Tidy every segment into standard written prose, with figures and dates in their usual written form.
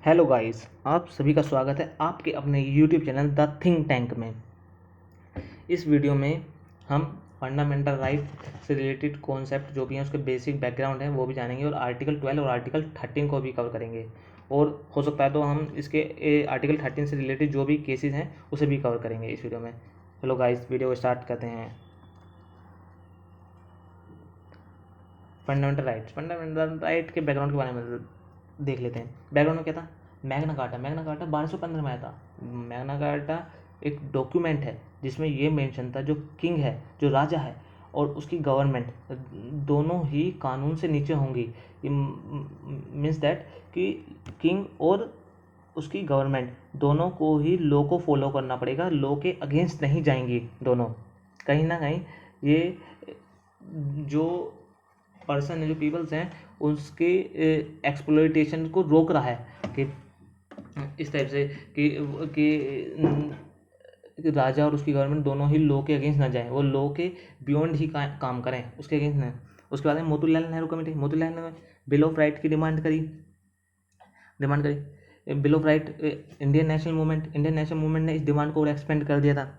Hello guys, आप सभी का स्वागत है आपके अपने YouTube channel the think tank में। इस वीडियो में हम फंडामेंटल राइट से रिलेटेड कॉन्सेप्ट जो भी हैं उसके बेसिक बैकग्राउंड है वो भी जानेंगे और आर्टिकल 12 और आर्टिकल 13 को भी कवर करेंगे। और हो सकता है तो हम इसके आर्टिकल 13 से रिलेटेड जो भी केसेस हैं उसे भी कवर करेंगे इस वीडियो में। चलो गाइस, वीडियो स्टार्ट करते हैं। फंडामेंटल राइट के बैकग्राउंड के बारे में देख लेते हैं। बैकग्राउंड में क्या था? मैग्ना कार्टा 1215 में आया था। मैग्ना कार्टा एक डॉक्यूमेंट है जिसमें ये मेंशन था जो किंग है, जो राजा है, और उसकी गवर्नमेंट दोनों ही कानून से नीचे होंगी। मीन्स दैट कि किंग और उसकी गवर्नमेंट दोनों को ही लॉ को फॉलो करना पड़ेगा, लॉ के अगेंस्ट नहीं जाएंगी दोनों। कहीं ना कहीं ये जो पर्सन है, जो पीपल्स हैं, उसके एक्सप्लॉइटेशन को रोक रहा है कि इस टाइप से कि राजा और उसकी गवर्नमेंट दोनों ही लॉ के अगेंस्ट ना जाए, वो लॉ के बियॉन्ड ही काम करें, उसके अगेंस्ट ना। उसके बाद में मोतीलाल नेहरू कमेटी, मोतीलाल नेहरू ने बिल ऑफ राइट की डिमांड करी। Bill of right, Indian national movement ने इस डिमांड को और एक्सपेंड कर दिया था।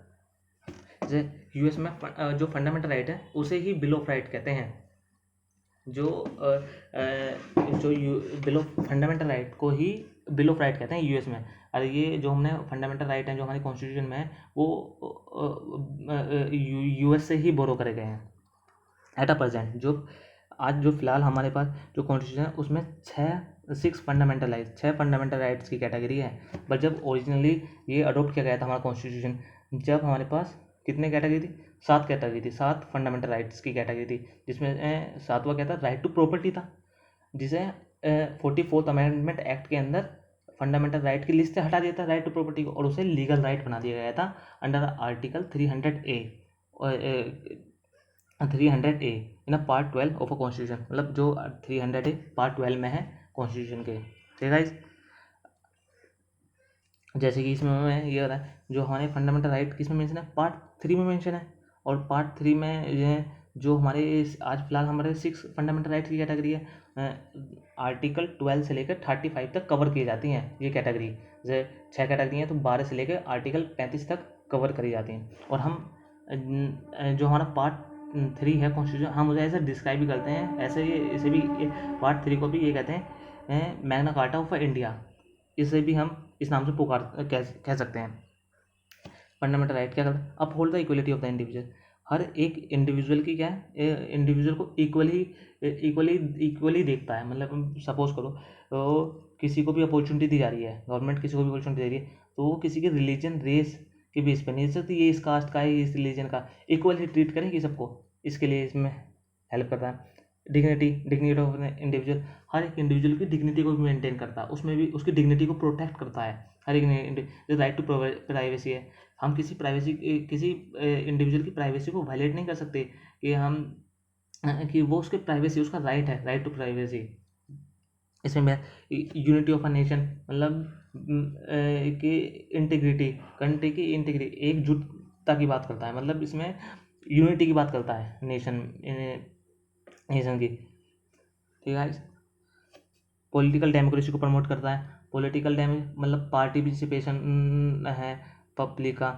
जैसे यूएस में जो फंडामेंटल राइट है उसे ही बिल ऑफ राइट कहते हैं। जो बिल ऑफ फंडामेंटल राइट को ही बिल ऑफ राइट कहते हैं यूएस में। और ये जो हमने फंडामेंटल राइट हैं जो हमारी कॉन्स्टिट्यूशन में है वो यूएस से ही बोरो करे गए हैं एट अ प्रेजेंट। जो आज जो फिलहाल हमारे पास जो कॉन्स्टिट्यूशन है उसमें छः फंडामेंटल राइट्स की कैटेगरी है। बट जब ओरिजिनली ये अडोप्ट किया गया था हमारा कॉन्स्टिट्यूशन, जब हमारे पास कितने कैटेगरी थी? 7 कैटेगरी थी, 7 फंडामेंटल राइट्स की कैटेगरी थी, जिसमें सातवां क्या था? राइट टू प्रॉपर्टी था, जिसे 44th अमेंडमेंट एक्ट के अंदर फंडामेंटल राइट की लिस्ट से हटा दिया था राइट टू प्रॉपर्टी को, और उसे लीगल राइट बना दिया गया था under article 300A in a part 12 of a constitution. मतलब जो 300A पार्ट 12 में है कॉन्स्टिट्यूशन के। ठीक है गाइस, जैसे कि इसमें ये हो रहा है जो हमारे फंडामेंटल राइट किसमें मेंशन है? पार्ट 3 में मेंशन है। और पार्ट 3 में ये जो हमारे आज फिलहाल हमारे 6 फंडामेंटल राइट्स की कैटेगरी है, आर्टिकल 12 से लेकर 35 तक कवर की जाती हैं ये कैटेगरी। जैसे 6 कैटेगरी हैं तो 12 से लेकर आर्टिकल 35 तक कवर करी जाती हैं। और हम जो हमारा पार्ट 3 है कॉन्स्टिट्यूशन, हम उसे ऐसे डिस्क्राइब भी करते हैं, ऐसे ये इसे भी पार्ट 3 को भी ये कहते हैं मैग्ना कार्टा ऑफ इंडिया। इसे भी हम इस नाम से कह सकते हैं। फंडामेंटल राइट क्या करता है? Uphold the equality of the individual. हर एक इंडिविजुअल की क्या है, इंडिविजुअल को इक्वली देखता है। मतलब सपोज करो तो किसी को भी अपॉर्चुनिटी दी जा रही है, गवर्नमेंट किसी को भी अपॉर्चुनिटी दे रही है, तो वो किसी के रिलीजन रेस के बेस पर नहीं दे सकती, ये इस कास्ट का है, ये इस रिलीजन का, इक्वली ट्रीट करेंगे सबको। इसके लिए इसमें हेल्प करता है। डिग्निटी ऑफ इंडिविजुअल, हर एक इंडिविजुअल की डिग्निटी को भी मेंटेन करता है, उसमें भी उसकी डिग्निटी को प्रोटेक्ट करता है। हर एक जो राइट टू प्राइवेसी है, हम किसी इंडिविजुअल की प्राइवेसी को वायलेट नहीं कर सकते कि वो उसकी प्राइवेसी, उसका राइट है, राइट टू प्राइवेसी। इसमें मैं यूनिटी ऑफ अ नेशन, मतलब कि इंटीग्रिटी, कंट्री की इंटीग्रिटी, एकजुटता की बात करता है। मतलब इसमें यूनिटी की बात करता है नेशन की। ठीक है। पॉलिटिकल डेमोक्रेसी को प्रमोट करता है। पॉलिटिकल मतलब पार्टिसिपेशन है पब्लिक का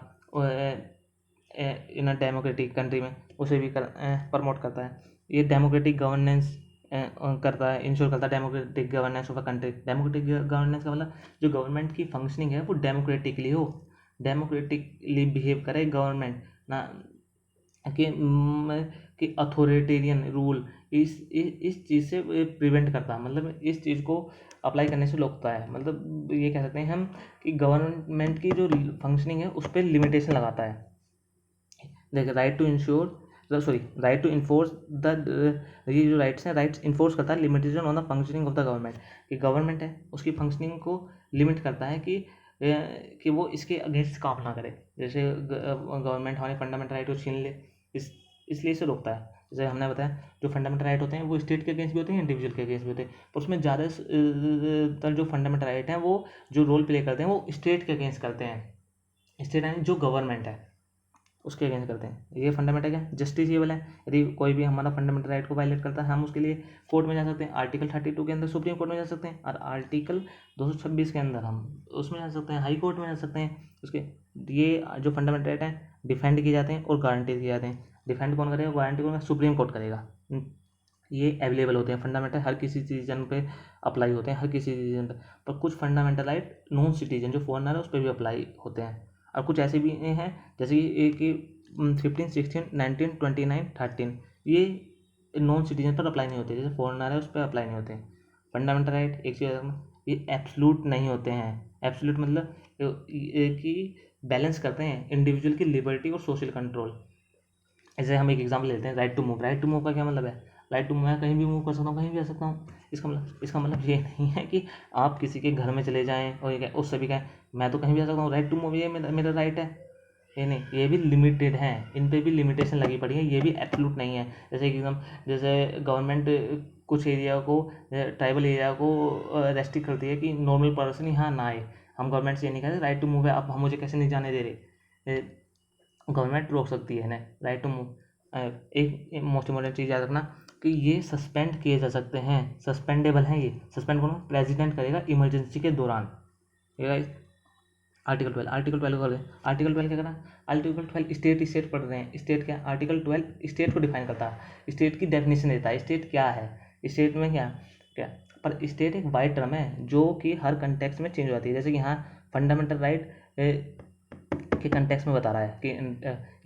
इन अ डेमोक्रेटिक कंट्री में, उसे भी प्रमोट करता है। ये डेमोक्रेटिक गवर्नेंस करता है, इंश्योर करता है democratic governance of a country. Democratic governance का मतलब जो गवर्नमेंट की फंक्शनिंग है वो डेमोक्रेटिकली हो, डेमोक्रेटिकली बिहेव करे गवर्नमेंट, ना कि अथॉरिटेरियन रूल इस चीज़ से प्रिवेंट करता है। मतलब इस चीज़ को अप्लाई करने से रोकता है। मतलब ये कह सकते हैं हम कि गवर्नमेंट की जो फंक्शनिंग है उस पर लिमिटेशन लगाता है। देखिए, राइट टू इन्फोर्स द, ये जो राइट्स हैं, राइट्स इन्फोर्स करता है limitation on the functioning of the government. कि गवर्नमेंट है उसकी फंक्शनिंग को लिमिट करता है कि वो इसके अगेंस्ट काम ना करे। जैसे गवर्नमेंट हमारे फंडामेंटल राइट को छीन ले, इसलिए इसे रोकता है। जैसे हमने बताया जो फंडामेंटल राइट होते हैं वो स्टेट के अगेंस्ट भी होते हैं, इंडिविजुअल के अगेंस्ट भी होते हैं, पर उसमें ज़्यादातर जो फंडामेंटल राइट हैं वो जो रोल प्ले करते हैं वो स्टेट के अगेंस्ट करते हैं। स्टेट यानी जो गवर्नमेंट है, उसके अगेंस्ट करते हैं। ये फंडामेंटल क्या है, जस्टिसिएबल है। यदि कोई भी हमारा फंडामेंटल राइट को वायलेट करता है हम उसके लिए कोर्ट में जा सकते हैं। आर्टिकल 32 के अंदर सुप्रीम कोर्ट में जा सकते हैं, और आर्टिकल 226 के अंदर हम उसमें जा सकते हैं, हाई कोर्ट में जा सकते हैं। उसके ये जो फंडामेंटल राइट है डिफेंड किए जाते हैं और गारंटी किए जाते हैं। डिफेंड कौन करेगा, गारंटी कौन, सुप्रीम कोर्ट करेगा। ये अवेलेबल होते हैं फंडामेंटल, हर किसी सिटीजन पे अप्लाई होते हैं, हर किसी सिटीजन पे। पर कुछ फंडामेंटल राइट नॉन सिटीजन जो फॉरनर है उस पर भी अप्लाई होते हैं, और कुछ ऐसे भी हैं जैसे कि 15, 16, 19, 29, 13 ये नॉन सिटीजन पर अप्लाई नहीं होते, जैसे फॉरनर है उस पर अप्लाई नहीं होते। फंडामेंटल राइट एक चीज़ ये एब्सोल्यूट नहीं होते हैं। एब्सोल्यूट मतलब कि बैलेंस करते हैं इंडिविजुअल की लिबर्टी और सोशल कंट्रोल। ऐसे हम एक एग्जाम्पल लेते हैं, right to move. Right to move का क्या मतलब है, राइट टू मूव मैं कहीं भी मूव कर सकता हूँ, कहीं भी आ सकता हूँ। इसका मतलब ये नहीं है कि आप किसी के घर में चले जाएं और ये उससे भी कहें मैं तो कहीं भी आ सकता हूँ, राइट टू मूव ये मेरा राइट है। ये नहीं, ये भी लिमिटेड है, इन पे भी लिमिटेशन लगी पड़ी है, ये भी एब्सोल्यूट नहीं है। जैसे एकदम जैसे गवर्नमेंट कुछ एरिया को, ट्राइबल एरिया को रेस्ट्रिक्ट करती है कि नॉर्मल पर्सन यहाँ ना आए। हम गवर्नमेंट से ये नहीं कहते राइट टू मूव है, आप हम मुझे कैसे नहीं जाने दे रहे। गवर्नमेंट रोक सकती है ना राइट टू मूव। एक मोस्ट इम्पोर्टेंट चीज़ याद रखना कि ये सस्पेंड किए जा सकते हैं, सस्पेंडेबल हैं। ये सस्पेंड कौन, प्रेसिडेंट करेगा इमरजेंसी के दौरान। ये आर्टिकल 12, आर्टिकल 12 कर दें। आर्टिकल 12 क्या करना, आर्टिकल 12 स्टेट पढ़ रहे हैं। स्टेट क्या, आर्टिकल 12 स्टेट को डिफाइन करता है, स्टेट की डेफिनेशन देता है, स्टेट क्या है, स्टेट में क्या क्या। पर स्टेट एक वाइड टर्म है जो कि हर कंटेक्स्ट में चेंज हो जाती है। जैसे कि यहाँ फंडामेंटल राइट के कंटेक्स्ट में बता रहा है कि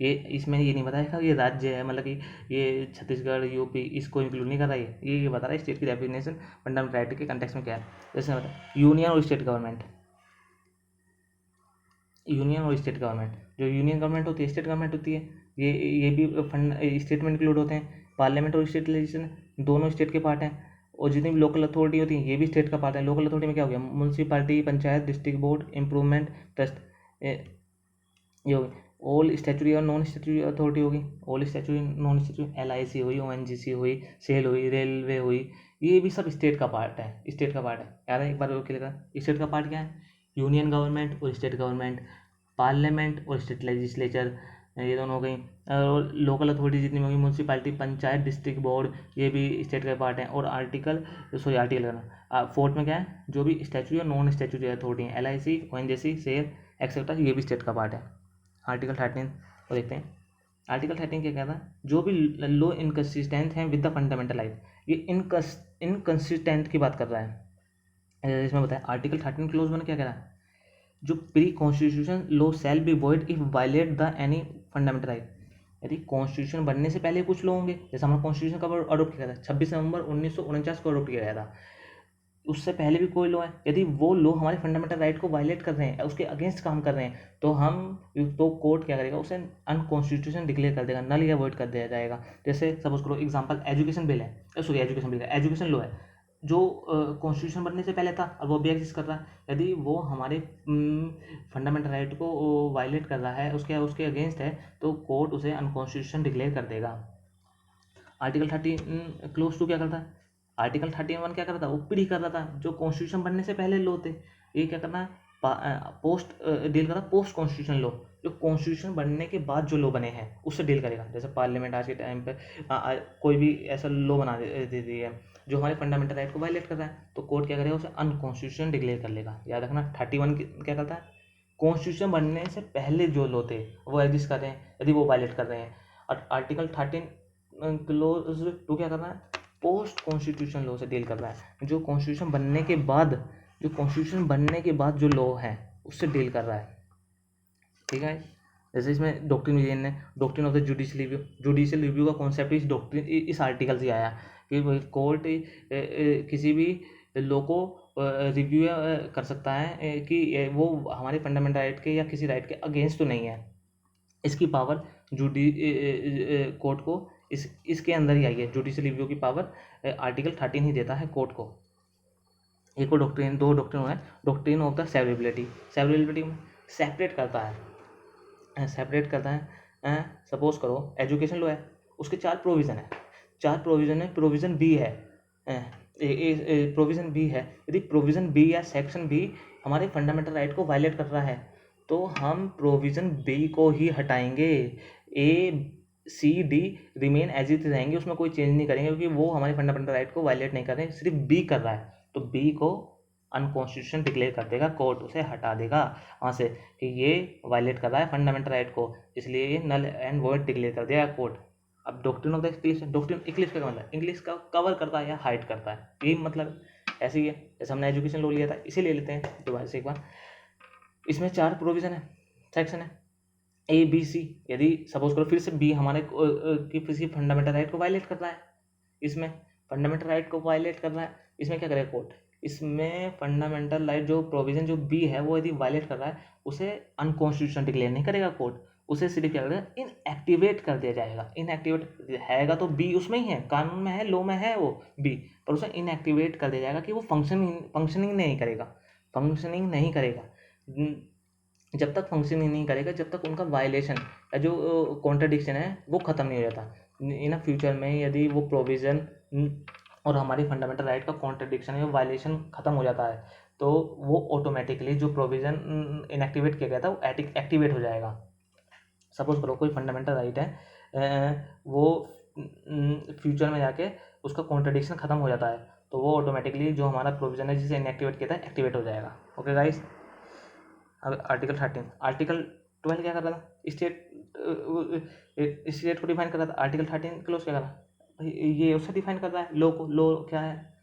ये इसमें ये नहीं बताएगा कि ये राज्य है, मतलब कि ये छत्तीसगढ़ यूपी इसको इंक्लूड नहीं कर रहा है। ये बता रहा है स्टेट की डेफिनेशन फंडामेंटल राइट के कंटेक्स्ट में क्या है। जैसे बता यूनियन और स्टेट गवर्नमेंट, यूनियन और स्टेट गवर्नमेंट, जो यूनियन गवर्नमेंट होती है स्टेट गवर्नमेंट होती है, ये भी फंड स्टेट में इंक्लूड होते हैं। पार्लियामेंट और स्टेट लेजिस्लेशन दोनों स्टेट के पार्ट हैं। और जितनी भी लोकल अथॉरिटी होती है ये भी स्टेट का पार्ट है। लोकल अथॉरिटी में क्या हो गया, municipality, panchayat, district board, improvement trust, ये होगी। ऑल स्टैचुरी और नॉन स्टैचुरी अथॉरिटी होगी, all statutory non statutory, LIC हुई, ONGC हुई, सेल हुई, रेलवे हुई, ये भी सब स्टेट का पार्ट है, स्टेट का पार्ट है। याद है एक बार क्लियर कर, स्टेट का पार्ट क्या है, यूनियन गवर्नमेंट और स्टेट गवर्नमेंट, पार्लियामेंट और स्टेट लेजिस्लेचर, ये दोनों हो गई। और लोकल अथॉरिटी जितनी होगी, म्यूनसिपालिटी, पंचायत, डिस्ट्रिक्ट बोर्ड, ये भी स्टेट का पार्ट है। और आर्टिकल 4 में क्या है, जो भी स्टैचुरी और नॉन स्टैचुरी अथॉरिटी है, LIC, ONGC, सेल एक्सेट्रा, ये भी स्टेट का पार्ट है। आर्टिकल 13 को देखते हैं। आर्टिकल 13 क्या कहता है, जो भी लो इनकन्सिस्टेंट हैं विद द फंडामेंटल राइट, ये इनकन्सिस्टेंट की बात कर रहा है। इसमें बताया आर्टिकल 13 क्लोज 1 क्या कह रहा है, जो pre constitution law shall be void if violate the any fundamental right. यदि कॉन्स्टिट्यूशन बनने से पहले कुछ लॉ होंगे, जैसे हमारा कॉन्स्टिट्यूशन कब अडोप्ट किया था, 26 नवंबर 1949 को अडोप्ट किया गया था, उससे पहले भी कोई लॉ है, यदि वो लॉ हमारे फंडामेंटल राइट को वायलेट कर रहे हैं, उसके अगेंस्ट काम कर रहे हैं, तो कोर्ट क्या करेगा, उसे अनकॉन्स्टिट्यूशन डिक्लेयर कर देगा, नल या वॉइड कर दिया जाएगा। जैसे सपोज करो एग्जांपल एजुकेशन बिल है, सॉरी एजुकेशन बिल है, एजुकेशन लॉ है, जो कॉन्स्टिट्यूशन बनने से पहले था और वो भी एग्जिस्ट कर रहा है। यदि वो हमारे फंडामेंटल राइट को वायलेट कर रहा है, उसके अगेंस्ट है, तो कोर्ट उसे अनकॉन्स्टिट्यूशन डिक्लेयर कर देगा। आर्टिकल 13 क्लोज 2 क्या करता है, आर्टिकल 13(1) क्या कर रहा था, वो प्री कर रहा था जो कॉन्स्टिट्यूशन बनने से पहले लॉ थे। ये क्या करना है, पोस्ट डील कर रहा पोस्ट कॉन्स्टिट्यूशन लॉ, जो कॉन्स्टिट्यूशन बनने के बाद जो लॉ बने हैं उससे डील करेगा। जैसे पार्लियामेंट आज के टाइम पे कोई भी ऐसा लॉ बना देती है जो हमारे फंडामेंटल राइट को वायलेट कर रहा है, तो कोर्ट क्या करेगा, उसे अनकॉन्स्टिट्यूशन डिक्लेयर कर लेगा। याद रखना 31 क्या करता है, कॉन्स्टिट्यूशन बनने से पहले जो लॉ थे वो एग्जिस्ट कर रहे हैं, यदि वो वायलेट कर रहे हैं। और आर्टिकल 13 क्लोज 2 क्या कर रहा है, पोस्ट कॉन्स्टिट्यूशन लॉ से डील कर रहा है, जो कॉन्स्टिट्यूशन बनने के बाद जो लॉ है उससे डील कर रहा है। ठीक है, जैसे इसमें डॉक्ट्रिन है, doctrine of the judicial review का कॉन्सेप्ट इस आर्टिकल से आया कि कोर्ट किसी भी लॉ को रिव्यू कर सकता है कि वो हमारे फंडामेंटल राइट के या किसी राइट के अगेंस्ट तो नहीं है। इसकी पावर कोर्ट को इसके अंदर ही आई है, जुडिशियल रिव्यू की पावर आर्टिकल 13 ही देता है कोर्ट को। एक और डॉक्ट्रिन, दो डॉक्ट्रिन है, डॉक्ट्रिन ऑफ द सेवरेबिलिटी में सेपरेट करता है। सपोज करो एजुकेशन लॉ है, उसके 4 प्रोविज़न है, प्रोविज़न बी है, प्रोविज़न बी है, यदि प्रोविज़न बी या सेक्शन बी हमारे फंडामेंटल राइट को वायलेट कर रहा है, तो हम प्रोविज़न बी को ही हटाएंगे, A C D remain as it रहेंगे, उसमें कोई चेंज नहीं करेंगे क्योंकि वो हमारे फंडामेंटल राइट को वायलेट नहीं कर रहे हैं, सिर्फ बी कर रहा है। तो बी को अनकॉन्स्टिट्यूशन डिक्लेयर कर देगा कोर्ट, उसे हटा देगा वहाँ से कि ये वायलेट कर रहा है फंडामेंटल राइट को, इसलिए ये नल एंड वॉइड डिक्लेयर कर देगा कोर्ट। अब doctrine of the Eclipse, doctrine Eclipse का मतलब इंग्लिश का कवर करता है या हाइड करता है, यही मतलब ऐसे ही है। जैसे हमने एजुकेशन लो लिया था, इसे ले लेते हैं दोबारा से एक बार। इसमें 4 प्रोविज़न है, सेक्शन है ए बी सी। यदि सपोज करो फिर से बी हमारे किसी फंडामेंटल राइट को वायलेट कर रहा है, इसमें फंडामेंटल राइट को वायलेट कर रहा है, इसमें क्या करेगा कोर्ट, इसमें फंडामेंटल राइट जो प्रोविज़न जो बी है वो यदि वायलेट कर रहा है उसे अनकॉन्स्टिट्यूशनल डिक्लेयर नहीं करेगा कोर्ट, उसे सिर्फ क्या करेगा इनएक्टिवेट कर दिया जाएगा। इनएक्टिवेट हैगा तो बी उसमें ही है, कानून में है, लॉ में है वो बी, पर उसे इनएक्टिवेट कर दिया जाएगा कि वो फंक्शनिंग नहीं करेगा, फंक्शनिंग नहीं करेगा। जब तक फंक्शनिंग नहीं करेगा जब तक उनका वायलेशन या जो कॉन्ट्रडिक्शन है वो ख़त्म नहीं हो जाता। इन फ्यूचर में यदि वो प्रोविज़न और हमारी फंडामेंटल राइट का कॉन्ट्रडिक्शन या वायलेशन ख़त्म हो जाता है तो वो ऑटोमेटिकली जो प्रोविज़न इनएक्टिवेट किया गया था वो एक्टिवेट हो जाएगा। सपोज करो कोई फंडामेंटल राइट है, वो फ्यूचर में जाके उसका कॉन्ट्रडिक्शन ख़त्म हो जाता है तो वो ऑटोमेटिकली जो हमारा प्रोविज़न है जिसे इनएक्टिवेट किया था एक्टिवेट हो जाएगा। Okay guys. अब आर्टिकल 13, आर्टिकल 12 क्या कर रहा था, स्टेट को डिफाइन कर रहा था। आर्टिकल 13 क्लोज क्या कर रहा है, ये उससे डिफाइन कर रहा है लॉ को। लॉ क्या है,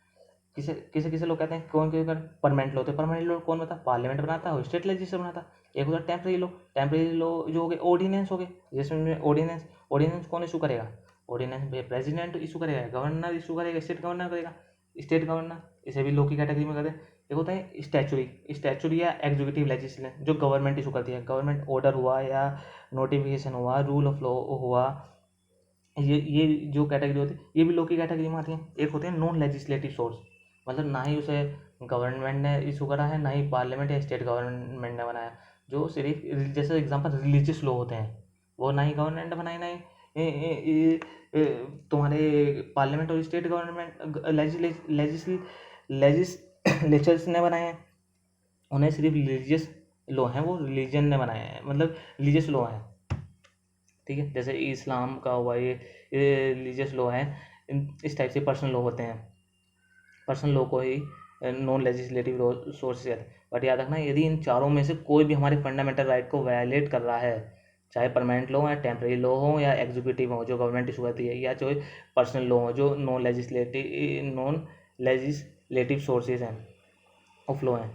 किसे किसे किसे लोग कहते हैं, कौन क्यों परमानेंट लॉ होते हैं। परमानेंट लॉ कौन बनाता है, पार्लियामेंट बनाता है और स्टेट लेजिस्लेचर बनाता है। एक होता है टेम्परेरी लॉ, टेम्परेरी लॉ जो हो गए ऑर्डिनेंस हो गए, जिसमें ऑर्डिनेंस कौन इशू करेगा, ऑर्डिनेंस प्रेसिडेंट इशू करेगा, गवर्नर इशू करेगा, स्टेट गवर्नर करेगा, स्टेट गवर्नर, इसे भी लॉ की कैटेगरी में करते हैं। एक होता है स्टैचुरी या एग्जीक्यूटिव लेजिस्लेशन जो गवर्नमेंट इशू करती है, गवर्नमेंट ऑर्डर हुआ या नोटिफिकेशन हुआ, रूल ऑफ लॉ हुआ, ये जो कैटेगरी होती है ये भी लॉ की कैटेगरी में आती है। एक होते हैं नॉन लेजिस्लेटिव सोर्स, मतलब ना ही उसे गवर्नमेंट ने इशू करा है ना ही पार्लियामेंट या स्टेट गवर्नमेंट ने बनाया, जो सिर्फ जैसे एग्जांपल रिलीजियस लॉ होते हैं वो ना ही गवर्नमेंट ने बनाए ना ही तुम्हारे पार्लियामेंट और स्टेट गवर्नमेंट लेजिस्लेचर्स ने बनाए हैं, उन्हें सिर्फ रिलीजियस लॉ हैं, वो रिलीजन ने बनाए हैं, मतलब रिलीजियस लॉ हैं। ठीक है, जैसे इस्लाम का हुआ ये रिलीजियस लॉ है, इस टाइप से पर्सनल लॉ होते हैं, पर्सनल लॉ को ही नॉन लेजिस्लेटिव लॉ सोर्स कहते हैं। बट याद रखना यदि इन चारों में से कोई भी हमारे फंडामेंटल राइट को वायलेट कर रहा है, चाहे परमानेंट लॉ या टेम्परेरी लॉ हो या एग्जीक्यूटिव हो जो गवर्नमेंट इशू करती है, या जो पर्सनल लॉ हो जो नॉन लेजिस्लेटिव सोर्सेज हैं ऑफ लॉ हैं,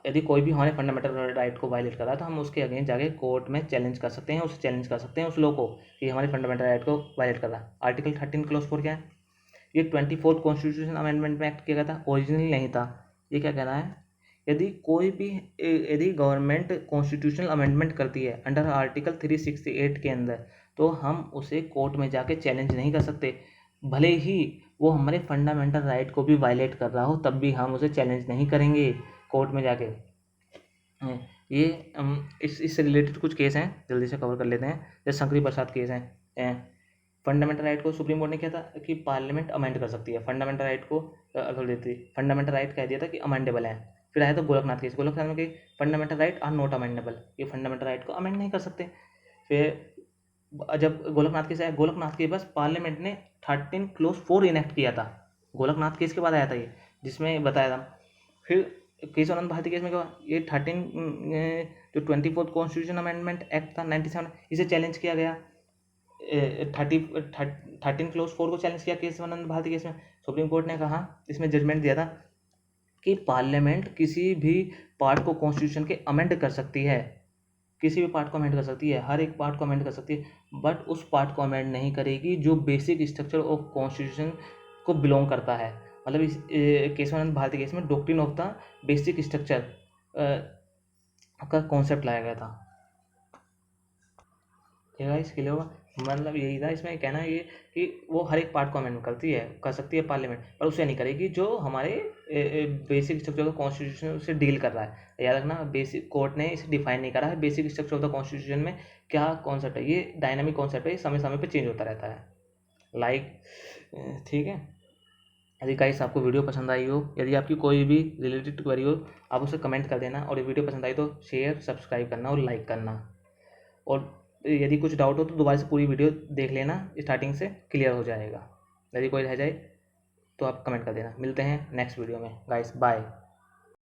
यदि कोई भी हमारे फंडामेंटल राइट को वायलेट कर रहा है तो हम उसके अगेंस्ट जाके कोर्ट में चैलेंज कर सकते हैं, उसे चैलेंज कर सकते हैं उस लॉ को कि हमारे फंडामेंटल राइट को वायलेट कर रहा है। आर्टिकल 13 क्लोज 4 क्या है, ये 24th कॉन्स्टिट्यूशन अमेंडमेंट में एक्ट किया गया था, ओरिजिनली नहीं था। ये क्या कह रहा है, यदि गवर्नमेंट कॉन्स्टिट्यूशनल अमेंडमेंट करती है अंडर आर्टिकल 368 के अंदर तो हम उसे कोर्ट में जाके चैलेंज नहीं कर सकते, भले ही वो हमारे फंडामेंटल राइट को भी वायलेट कर रहा हो तब भी हम उसे चैलेंज नहीं करेंगे कोर्ट में जाके। ये इससे रिलेटेड कुछ केस हैं, जल्दी से कवर कर लेते हैं। जैसे शंकरी प्रसाद केस हैं, फंडामेंटल राइट को सुप्रीम कोर्ट ने किया था कि पार्लियामेंट अमेंड कर सकती है, फंडामेंटल राइट को अथॉरिटी फंडामेंटल राइट कह दिया था कि अमेंडेबल है। फिर आया था गोलकनाथ केस, गोलकनाथ में कि fundamental right are not amendable, ये फंडामेंटल राइट को अमेंड नहीं कर सकते। फिर जब गोलकनाथ केस आया, गोलकनाथ के बस पार्लियामेंट ने 13 क्लोज 4 इनेक्ट किया था, गोलकनाथ केस के बाद आया था ये, जिसमें बताया था। फिर केशवानंद भारती केस में क्या हुआ, ये 13 जो 24th कॉन्स्टिट्यूशन अमेंडमेंट एक्ट था 97, इसे चैलेंज किया गया। 13 क्लोज 4 को चैलेंज किया केशवानंद भारती केस में। सुप्रीम कोर्ट ने कहा, इसमें जजमेंट दिया था कि पार्लियामेंट किसी भी पार्ट को कॉन्स्टिट्यूशन के अमेंड कर सकती है, किसी भी पार्ट को अमेंड कर सकती है, हर एक पार्ट को अमेंड कर सकती है, बट उस पार्ट को अमेंड नहीं करेगी जो बेसिक स्ट्रक्चर ऑफ कॉन्स्टिट्यूशन को बिलोंग करता है। मतलब इस केशवानंद भारती केस में doctrine of the basic structure का कॉन्सेप्ट लाया गया था। ठीक है, इसके लिए मतलब यही था इसमें कहना ये कि वो हर एक पार्ट को अमेंड कर सकती है पार्लियामेंट, पर उसे नहीं करेगी जो हमारे basic structure of the constitution से डील कर रहा है। याद रखना, बेसिक कोर्ट ने इसे डिफाइन नहीं करा है basic structure of the constitution में क्या कॉन्सेप्ट है, ये डायनामिक कॉन्सेप्ट है, समय समय पर चेंज होता रहता है। लाइक ठीक है, यदि गाइस आपको वीडियो पसंद आई हो, यदि आपकी कोई भी रिलेटेड क्वेरी हो, आप उसे कमेंट कर देना, और ये वीडियो पसंद आई तो शेयर, सब्सक्राइब करना और लाइक करना। और यदि कुछ डाउट हो तो दोबारा से पूरी वीडियो देख लेना, स्टार्टिंग से क्लियर हो जाएगा। यदि कोई रह जाए तो आप कमेंट कर देना। मिलते हैं नेक्स्ट वीडियो में गाइस, बाय।